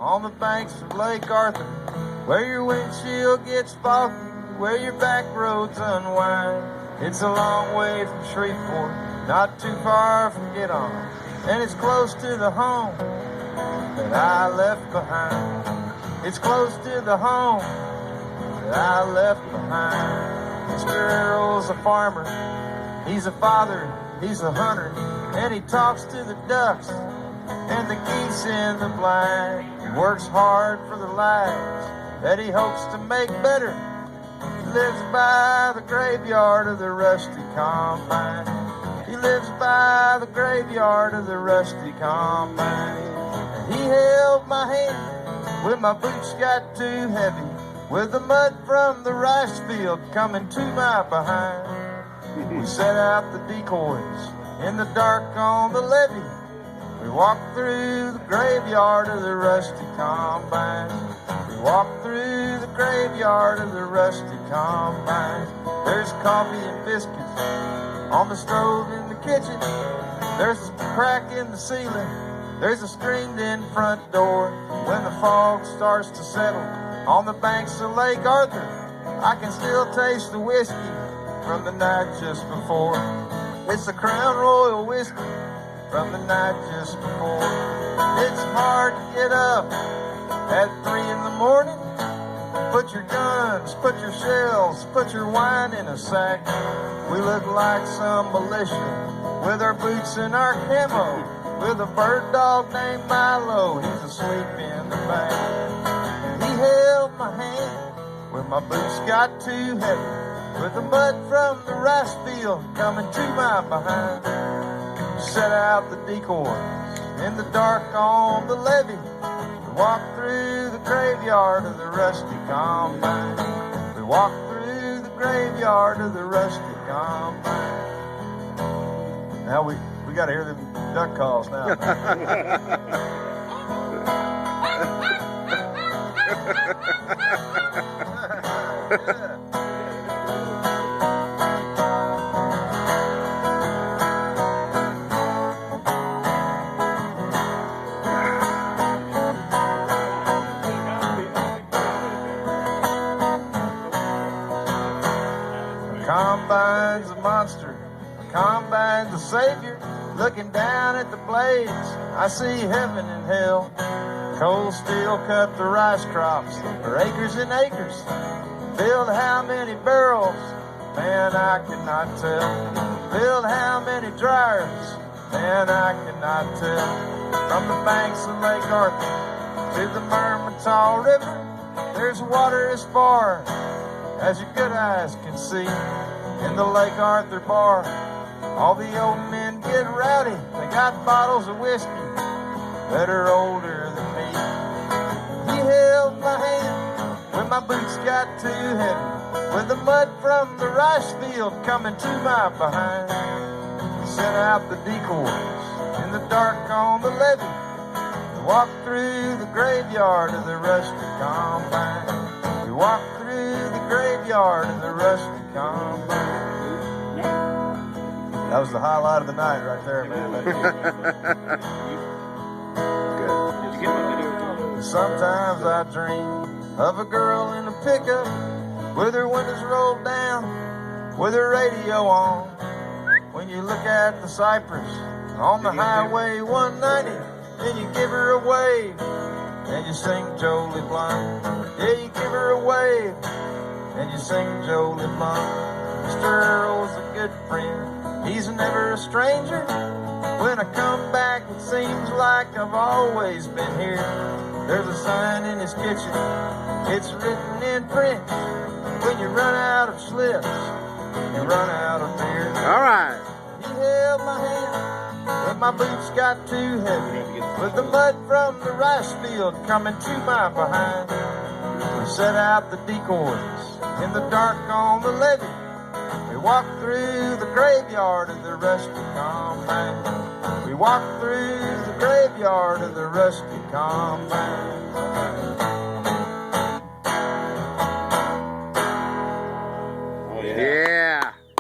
on the banks of Lake Arthur, where your windshield gets foggy, where your back roads unwind. It's a long way from Shreveport, not too far from Get On, and it's close to the home that I left behind. It's close to the home that I left behind. Mr. Errol's a farmer, he's a father, he's a hunter, and he talks to the ducks and the geese in the blind. He works hard for the lives that he hopes to make better. He lives by the graveyard of the rusty combine. He lives by the graveyard of the rusty combine. He held my hand when my boots got too heavy, with the mud from the rice field coming to my behind. We set out the decoys in the dark on the levee. We walked through the graveyard of the rusty combine. We walked through the graveyard of the rusty combine. There's coffee and biscuits on the stove in the kitchen. There's a crack in the ceiling. There's a screened-in front door. When the fog starts to settle on the banks of Lake Arthur, I can still taste the whiskey from the night just before. It's the Crown Royal whiskey from the night just before. It's hard to get up at 3 in the morning. Put your guns, put your shells, put your wine in a sack. We look like some militia with our boots and our camo, with a bird dog named Milo, he's asleep in the back. He held my hand when my boots got too heavy, with the mud from the rice field coming to my behind. Set out the decoys in the dark on the levee. We walked through the graveyard of the rusty combine. We walked through the graveyard of the rusty combine. Now we got to hear them duck calls now. Combine's a monster, Combine's a savior. Looking down at the blades, I see heaven and hell. Cold steel cut the rice crops for acres and acres. Filled how many barrels? Man, I cannot tell. Filled how many dryers? Man, I cannot tell. From the banks of Lake Arthur to the Mermentau River, there's water as far as your good eyes can see. In the Lake Arthur bar, all the old men get rowdy. They got bottles of whiskey that are older than me. He held my hand when my boots got too heavy, with the mud from the rice field coming to my behind. He set out the decoys in the dark on the levee. We walked through the graveyard of the rusty combine. We walked through the graveyard of the rusty combine. That was the highlight of the night right there, man. Sometimes I dream of a girl in a pickup with her windows rolled down, with her radio on. When you look at the cypress on the highway 190, then you give her a wave and you sing Jolie Blunt. Yeah, you give her a wave and you sing Jolie Blunt. Mr. Errol's a good friend, he's never a stranger. When I come back, it seems like I've always been here. There's a sign in his kitchen, it's written in French. When you run out of slips, you run out of beer. All right. He held my hand when my boots got too heavy, with the mud from the rice field coming to my behind. We set out the decoys in the dark on the levee. We walked through the graveyard of the rusty combine. We walked through the graveyard of the rusty combine.